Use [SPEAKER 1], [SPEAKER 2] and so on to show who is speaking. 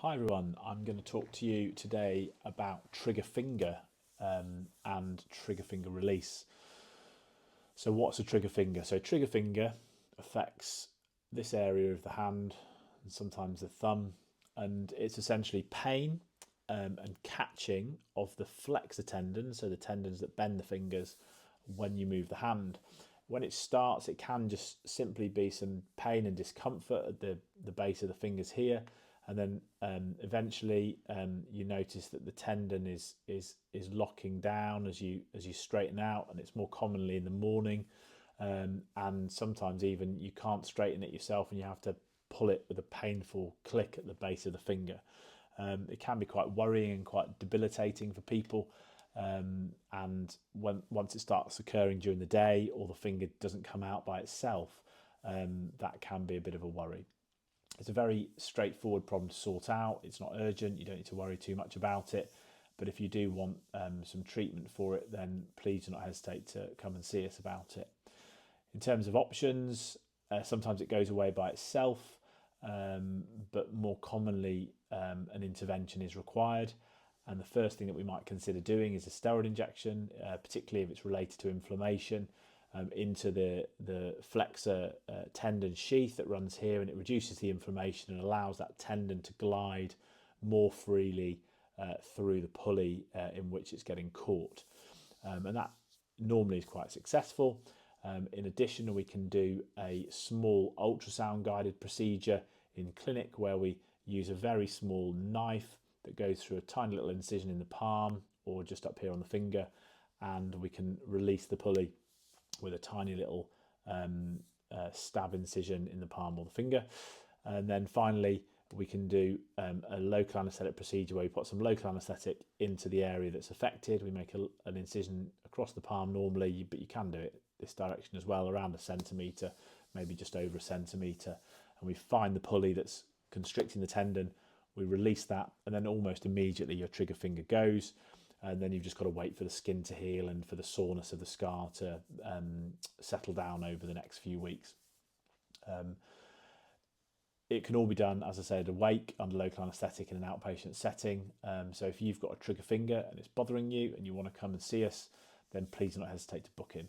[SPEAKER 1] Hi everyone, I'm going to talk to you today about trigger finger and trigger finger release. So what's a trigger finger? So trigger finger affects this area of the hand and sometimes the thumb, and it's essentially pain and catching of the flexor tendons, so the tendons that bend the fingers when you move the hand. When it starts, it can just simply be some pain and discomfort at the base of the fingers here, and then eventually you notice that the tendon is locking down as you straighten out, and it's more commonly in the morning, and sometimes even you can't straighten it yourself and you have to pull it with a painful click at the base of the finger. It can be quite worrying and quite debilitating for people. And once it starts occurring during the day or the finger doesn't come out by itself, that can be a bit of a worry. It's a very straightforward problem to sort out. It's not urgent. You don't need to worry too much about it. But if you do want some treatment for it, then please do not hesitate to come and see us about it. In terms of options, sometimes it goes away by itself, but more commonly an intervention is required. And the first thing that we might consider doing is a steroid injection, particularly if it's related to inflammation, into the flexor tendon sheath that runs here, and it reduces the inflammation and allows that tendon to glide more freely through the pulley in which it's getting caught. And that normally is quite successful. In addition, we can do a small ultrasound guided procedure in clinic where we use a very small knife that goes through a tiny little incision in the palm or just up here on the finger, and we can release the pulley with a tiny little stab incision in the palm or the finger. And then finally, we can do a local anaesthetic procedure where we put some local anaesthetic into the area that's affected. We make an incision across the palm normally, but you can do it this direction as well, around 1 centimetre, maybe just over 1 centimetre. And we find the pulley that's constricting the tendon, we release that, and then almost immediately your trigger finger goes. And then you've just got to wait for the skin to heal and for the soreness of the scar to settle down over the next few weeks. It can all be done, as I said, awake under local anaesthetic in an outpatient setting. So if you've got a trigger finger and it's bothering you and you want to come and see us, then please do not hesitate to book in.